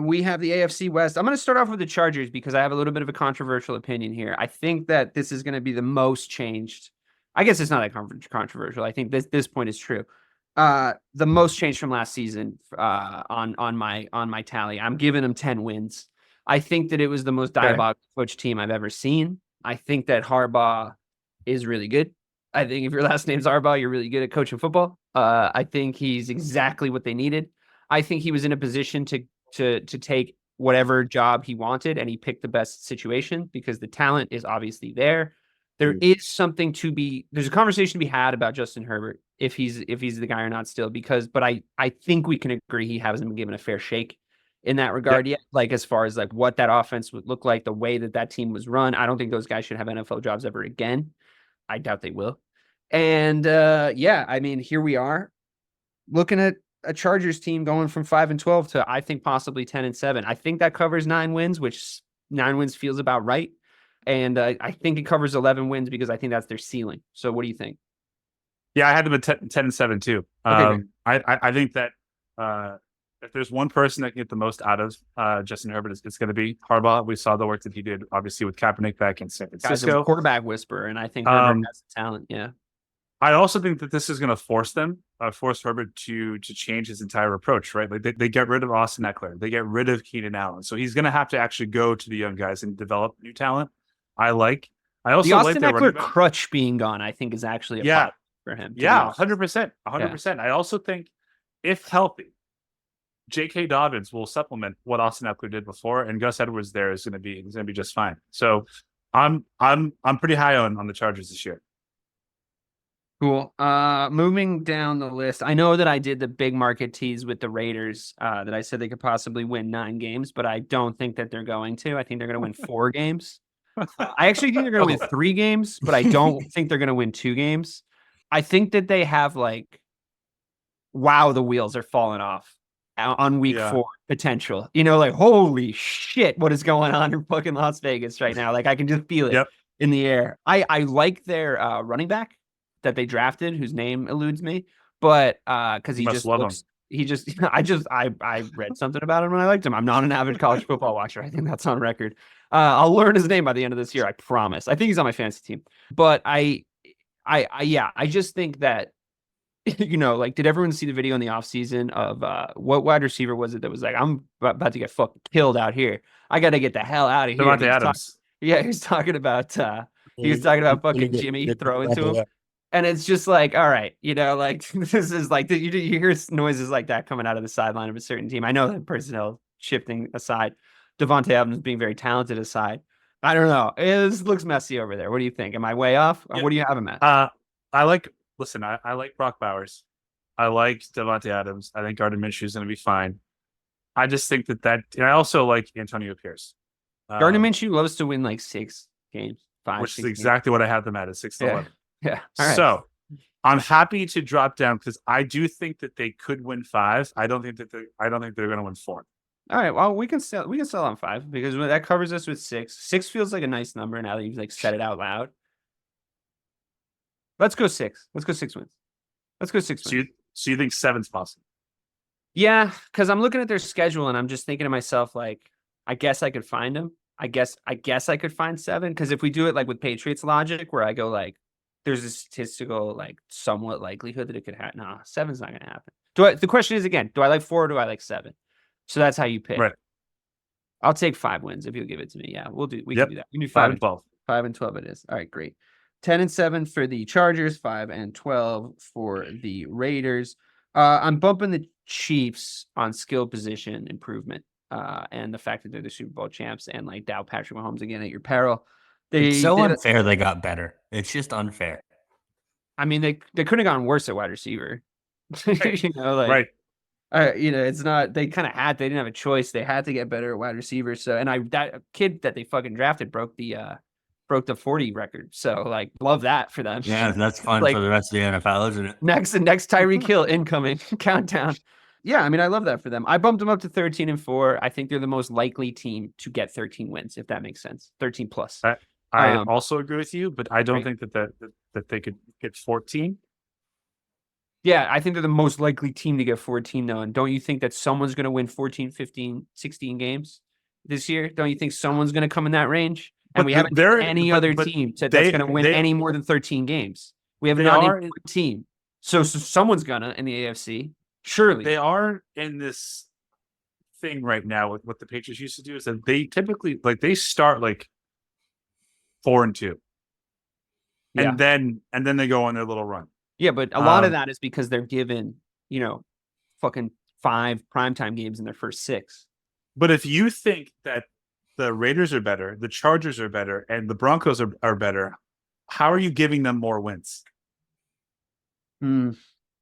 We have the AFC West. I'm going to start off with the Chargers because I have a little bit of a controversial opinion here. I think that this is going to be the most changed. I guess it's not that controversial. I think this point is true. The most changed from last season on my tally. I'm giving them 10 wins. I think that it was the most diabolical coach team I've ever seen. I think that Harbaugh is really good. I think if your last name's Harbaugh, you're really good at coaching football. I think he's exactly what they needed. I think he was in a position to take whatever job he wanted, and he picked the best situation because the talent is obviously there. There's a conversation to be had about Justin Herbert if he's the guy or not still, but I think we can agree he hasn't been given a fair shake in that regard yet. Like as far as like what that offense would look like, the way that team was run, I don't think those guys should have NFL jobs ever again. I doubt they will. And I mean, here we are looking at a Chargers team going from 5-12 to I think possibly 10-7. I think that covers 9 wins, which 9 wins feels about right. And I think it covers 11 wins because I think that's their ceiling. So what do you think? Yeah, I had them at 10-7 too. Okay, I think that if there's one person that can get the most out of Justin Herbert, it's going to be Harbaugh. We saw the work that he did, obviously, with Kaepernick back in San Francisco. Guys, a quarterback whisperer, and I think Herbert has the talent. Yeah. I also think that this is going to force Herbert to change his entire approach, right? Like they get rid of Austin Eckler, they get rid of Keenan Allen, so he's going to have to actually go to the young guys and develop new talent. I also the like Austin Eckler crutch being gone. I think is actually a positive for him. Yeah, 100%, 100%. I also think if healthy, J.K. Dobbins will supplement what Austin Eckler did before, and Gus Edwards there is going to be just fine. So I'm pretty high on the Chargers this year. Cool. Moving down the list, I know that I did the big market tease with the Raiders that I said they could possibly win 9 games, but I don't think that they're going to. I think they're going to win 4 games. I actually think they're going to win 3 games, but I don't think they're going to win 2 games. I think that they have the wheels are falling off on week 4 potential. Holy shit, what is going on in fucking Las Vegas right now? Like I can just feel it in the air. I like their running back that they drafted, whose name eludes me, but because he just I read something about him and I liked him. I'm not an avid college football watcher. I think that's on record. I'll learn his name by the end of this year. I promise. I think he's on my fantasy team, but I just think that did everyone see the video in the offseason of what wide receiver was it that was like, I'm about to get fucking killed out here. I got to get the hell out of here. Davante Adams. He was talking about fucking Jimmy throwing to him. And it's just like, all right, this is like, you hear noises like that coming out of the sideline of a certain team. I know that personnel shifting aside, Davante Adams being very talented aside. I don't know. It looks messy over there. What do you think? Am I way off? Yeah. What do you have him at? I like Brock Bowers. I like Davante Adams. I think Gardner Minshew is going to be fine. I just think that and I also like Antonio Pierce. Gardner Minshew loves to win like 6 games, 5, which is exactly what I have them at 6-11. Yeah. All right. So I'm happy to drop down because I do think that they could win 5. I don't think they're going to win 4. All right. Well, we can sell on 5 because that covers us with 6. 6 feels like a nice number now that you've said it out loud. Let's go 6. Let's go 6 wins. Let's go 6 wins. So you think 7's possible? Yeah, because I'm looking at their schedule and I'm just thinking to myself, like, I guess I could find them. I guess I could find 7 because if we do it like with Patriots logic, where I go like, there's a statistical somewhat likelihood that it could happen. No, 7's not going to happen. The question is again, do I like 4 or do I like 7? So that's how you pick. Right. I'll take 5 wins if you'll give it to me. Yeah, we can do that. We can do 5-12. 5-12 it is. All right, great. 10-7 for the Chargers, 5-12 for the Raiders. I'm bumping the Chiefs on skill position improvement and the fact that they're the Super Bowl champs and Dow Patrick Mahomes again at your peril. It's so unfair they got better. It's just unfair. I mean, they could have gone worse at wide receiver. Right. It's not. They kind of had. They didn't have a choice. They had to get better at wide receiver. So, that kid that they fucking drafted broke the 40 record. So, love that for them. Yeah, that's fun for the rest of the NFL, isn't it? Next Tyreek Hill incoming countdown. Yeah, I mean, I love that for them. I bumped them up to 13-4. I think they're the most likely team to get 13 wins, if that makes sense. 13 plus. I also agree with you, but I don't think that they could get 14. Yeah, I think they're the most likely team to get 14, though. And don't you think that someone's going to win 14, 15, 16 games this year? Don't you think someone's going to come in that range? And But we haven't they're any other team that's going to win any more than 13 games. We have not even one team. So someone's going to in the AFC. Surely. They are in this thing right now with what the Patriots used to do is that they typically they start 4-2. Yeah. And then they go on their little run. Yeah, but a lot of that is because they're given, fucking 5 primetime games in their first 6. But if you think that the Raiders are better, the Chargers are better, and the Broncos are better, how are you giving them more wins?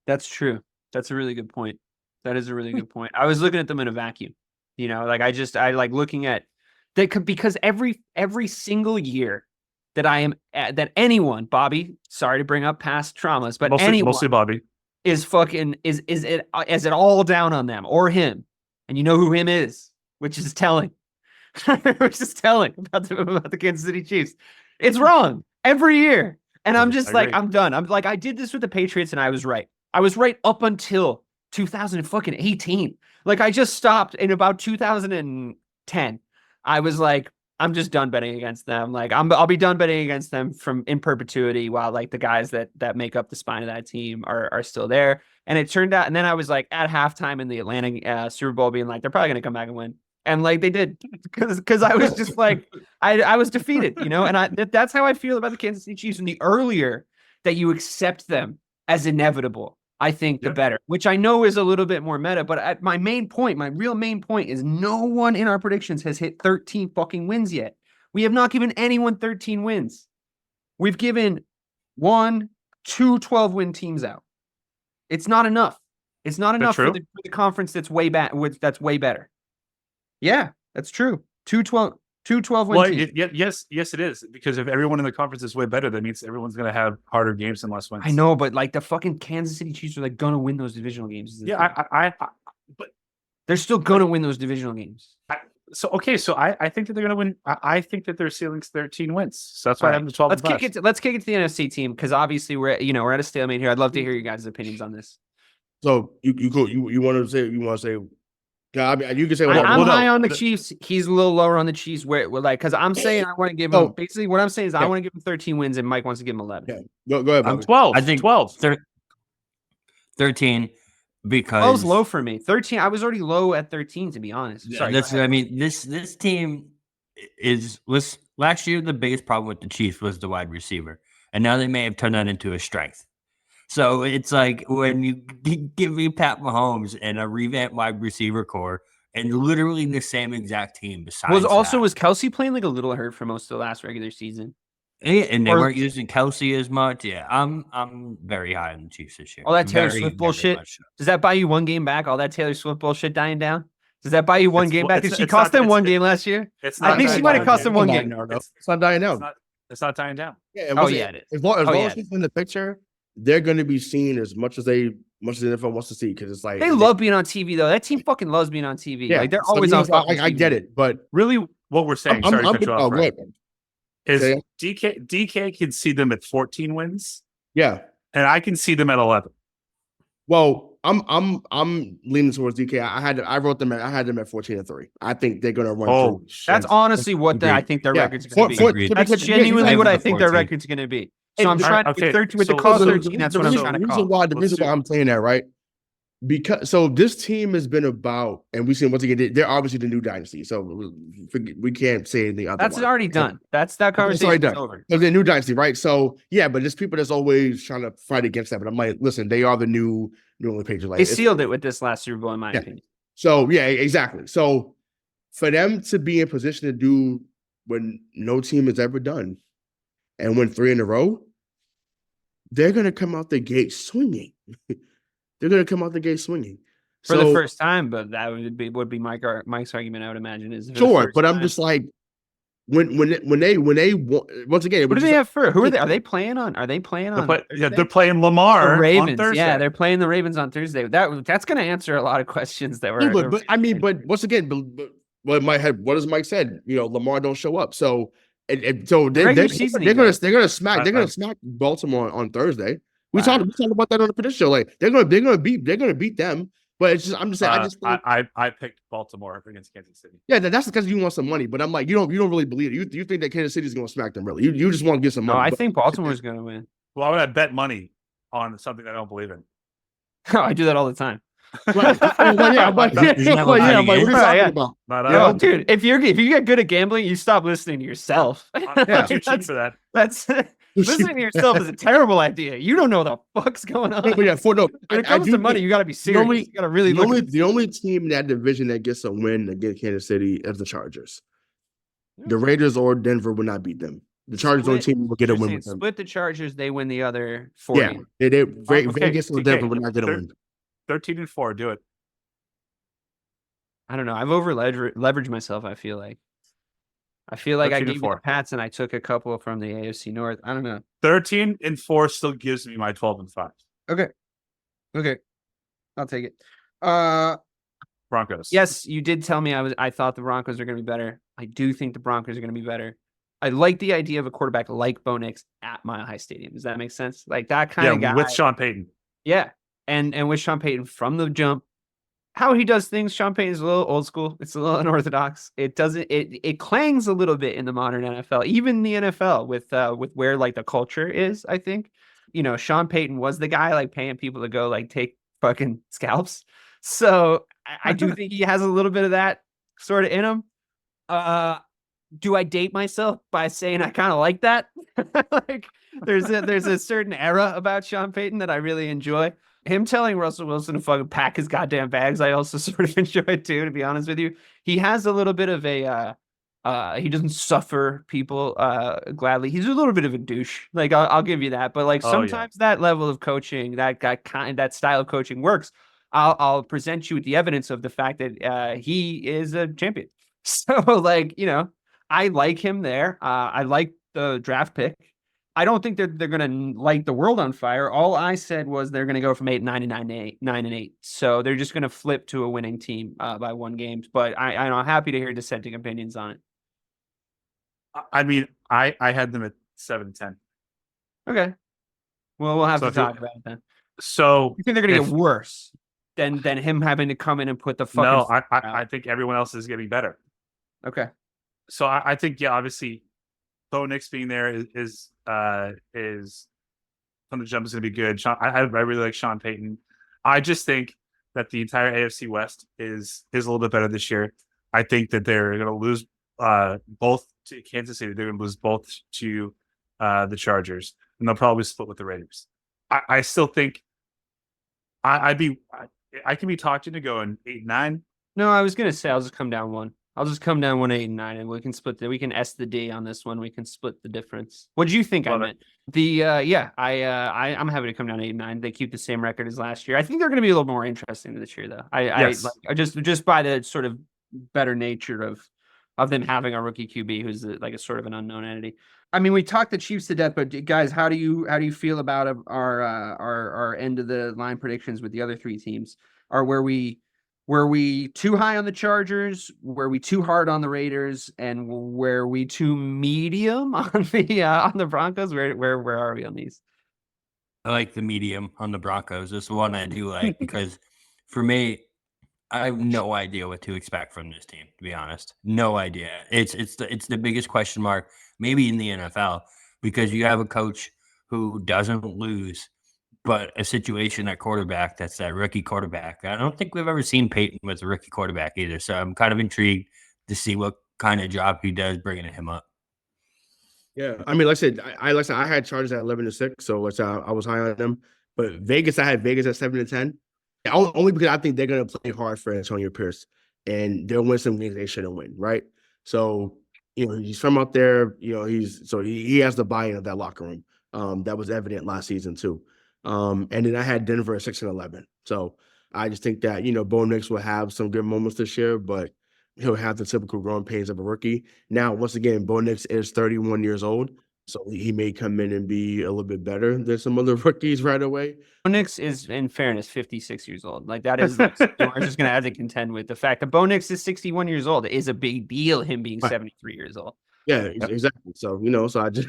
That's true. That's a really good point. That is a really good point. I was looking at them in a vacuum. I like looking at because every single year that I am that anyone, Bobby, sorry to bring up past traumas, but mostly Bobby is it all down on them or him, and you know who him is, which is telling, about the Kansas City Chiefs. It's wrong every year, and I'm just like I'm done. I'm like I did this with the Patriots, and I was right. I was right up until 2018. Like I just stopped in about 2010. I was like, I'm just done betting against them. Like I'll be done betting against them in perpetuity while like the guys that make up the spine of that team are still there. And it turned out, and then I was like at halftime in the Atlanta Super Bowl being like, they're probably going to come back and win. And like they did because I was just like, I was defeated, and that's how I feel about the Kansas City Chiefs. And the earlier that you accept them as inevitable, I think the better, which I know is a little bit more meta, but my real main point is no one in our predictions has hit 13 fucking wins yet. We have not given anyone 13 wins. We've given 1, 2 12-win teams out. It's not enough. It's not enough for the conference that's way better. Yeah, that's true. 2 12-win teams. Yes, it is. Because if everyone in the conference is way better, that means everyone's going to have harder games and less wins. I know, but like the fucking Kansas City Chiefs are like going to win those divisional games. Yeah, but they're still going to win those divisional games. So I think that they're going to win. I think that their ceiling's 13 wins. So that's why I'm 12. Let's kick it to the NFC team because obviously we're at a stalemate here. I'd love to hear your guys' opinions on this. So you want to say. I mean, you can say I'm high on the Chiefs. He's a little lower on the Chiefs. Because I'm saying I want to give him. Basically, what I'm saying is I want to give him 13 wins, and Mike wants to give him 11. Yeah, go ahead. I'm 12. I think 12, 13 because 12's low for me. 13. I was already low at 13, to be honest. Sorry. This team was last year. The biggest problem with the Chiefs was the wide receiver, and now they may have turned that into a strength. So it's like when you give me Pat Mahomes and a revamped wide receiver core and literally the same exact team besides was Kelsey playing like a little hurt for most of the last regular season? And they weren't using Kelsey as much. Yeah, I'm very high on the Chiefs this year. All that Taylor Swift bullshit. Does that buy you one game back? All that Taylor Swift bullshit dying down? Does that buy you one game back? Did she cost them one game last year? I think she might have cost them one game. It's not dying down. It's not dying down. Yeah, it is. As long as she's in the picture, they're going to be seen as much as the NFL wants to see because it's like they love being on TV though. That team fucking loves being on TV. Yeah, like they're always on. I get it, but really, what we're saying, sorry to cut you off, right, is yeah. DK can see them at 14 wins. Yeah, and I can see them at 11. Well, I'm leaning towards DK. I wrote them. I had them at 14-3. I think they're going to run through. That's honestly what I think their record's going to be. That's genuinely what I think their record's going to be. So I'm trying to get 13 with the cost 13. That's what I'm trying to call. The reason why I'm saying that, right? Because this team has been about, and we see once again, they're obviously the new dynasty. So we can't say anything otherwise. That's already done. That conversation is over. They're the new dynasty, right? So yeah, but there's people that's always trying to fight against that. But I'm like, listen, they are the new England Patriots. Like, they sealed it with this last Super Bowl, in my opinion. So yeah, exactly. So for them to be in position to do what no team has ever done and win 3 in a row, they're going to come out the gate swinging. They're going to come out the gate swinging for the first time. But that would be Mike's argument. I would imagine is sure. But I'm just like when they once again. What do they have for? Who are they? Are they playing on? They're playing Lamar. The Ravens. On Thursday. Yeah, they're playing the Ravens on Thursday. That's going to answer a lot of questions that were. But once again, what does Mike said? Lamar don't show up. So. So they're gonna smack Baltimore on Thursday. We talked about that on the prediction show. Like they're gonna beat them. But it's just I'm just saying I just think, I picked Baltimore against Kansas City. yeah, that's because you want some money. But I'm like, you don't really believe it. You think that Kansas City is gonna smack them, really. You just want to get some No, money. I think Baltimore's going to win. Well, I would have bet money on something I don't believe in. I do that all the time. Well, yeah, but what are you talking about? Yo, dude, if you get good at gambling, you stop listening to yourself. I'm too cheap for that. That's listening to yourself is a terrible idea. You don't know what the fuck's going on. But yeah, when it comes to money, you got to be serious. You got to really look. The only team in that division that gets a win against Kansas City is the Chargers. The Raiders or Denver would not beat them. The Chargers only team will get a win with them. Split the Chargers, they win the other 4 games. Yeah, Vegas or Denver would not get a win. 13-4, do it. I don't know. I've over leveraged myself. I feel like I gave you the Pats and I took a couple from the AFC North. I don't know. 13-4 still gives me my 12-5. Okay, I'll take it. Broncos. Yes, you did tell me I thought the Broncos are going to be better. I do think the Broncos are going to be better. I like the idea of a quarterback like Bo Nix at Mile High Stadium. Does that make sense? Like that kind of guy with Sean Payton. Yeah, and with Sean Payton from the jump. How he does things, Sean Payton is a little old school. It's a little unorthodox. It clangs a little bit in the modern NFL, even the NFL with where like the culture is. I think, Sean Payton was the guy like paying people to go like take fucking scalps. So I do think he has a little bit of that sort of in him. Do I date myself by saying I kind of like that? Like there's a certain era about Sean Payton that I really enjoy. Him telling Russell Wilson to fucking pack his goddamn bags, I also sort of enjoy too, to be honest with you. He has a little bit of a he doesn't suffer people gladly. He's a little bit of a douche. Like I'll give you that. But like sometimes that level of coaching, that style of coaching works. I'll present you with the evidence of the fact that he is a champion. So like, I like him there. I like the draft pick. I don't think they're going to light the world on fire. All I said was they're going to go from 8-9 to 9-8. So they're just going to flip to a winning team by 1 game. But I'm happy to hear dissenting opinions on it. I mean, I had them at 7-10. Okay. Well, we'll have to talk about it then. So you think they're going to get worse than him having to come in and put the fucking? No, I think everyone else is getting better. Okay. So I think obviously, Bo Nix being there is from the jump is going to be good. I really like Sean Payton. I just think that the entire AFC West is a little bit better this year. I think that they're going to lose both to Kansas City. They're going to lose both to the Chargers, and they'll probably split with the Raiders. I still think I can be talked into going 8-9. No, I was going to say I'll just come down 1. I'll just come down 8-9, and we can split we can S the D on this one. We can split the difference. What do you think I meant? I'm happy to come down 8-9. They keep the same record as last year. I think they're going to be a little more interesting this year, though. I just by the sort of better nature of them having a rookie QB who's like a sort of an unknown entity. I mean, we talked the Chiefs to death, but guys, how do you feel about our end of the line predictions with the other 3 teams? Were we too high on the Chargers? Were we too hard on the Raiders? And were we too medium on the Broncos? Where are we on these? I like the medium on the Broncos. This one I do like because for me, I have no idea what to expect from this team, to be honest. No idea. It's the biggest question mark maybe in the NFL because you have a coach who doesn't lose. But a situation at quarterback, that's that rookie quarterback. I don't think we've ever seen Peyton with a rookie quarterback either. So I'm kind of intrigued to see what kind of job he does bringing him up. Yeah, I mean, like I said, I had Chargers at 11-6, so I was high on them. But Vegas, I had Vegas at 7-10. Only because I think they're going to play hard for Antonio Pierce, and they'll win some games they shouldn't win, right? So he's from out there. He has the buy-in of that locker room. That was evident last season too. And then I had Denver at 6-11. So I just think that, Bo Nix will have some good moments this year, but he'll have the typical growing pains of a rookie. Now, once again, Bo Nix is 31 years old, so he may come in and be a little bit better than some other rookies right away. Bo Nix is, in fairness, 56 years old. Like that is, we're just going to have to contend with the fact that Bo Nix is 61 years old. It is a big deal, him being 73 years old. Yeah, exactly. So, so I just...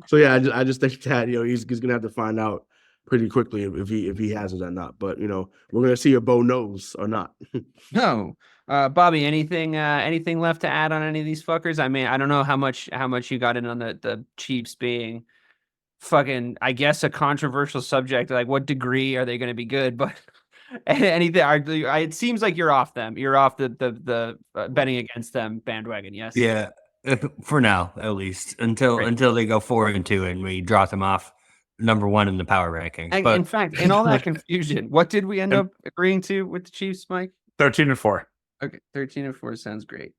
So yeah, I just think that he's gonna have to find out pretty quickly if he has it or not. But we're gonna see if Bo knows or not. No. Bobby, anything left to add on any of these fuckers? I mean, I don't know how much you got in on the Chiefs being fucking, I guess, a controversial subject. Like, what degree are they going to be good? But anything, it seems like you're off them. You're off the betting against them bandwagon. Yes. Yeah, for now at least until they go 4-2 and we drop them off number 1 in the power rankings. And, But in fact, in all that confusion, what did we end up agreeing to with the Chiefs, Mike? 13-4. Okay, 13-4 sounds great.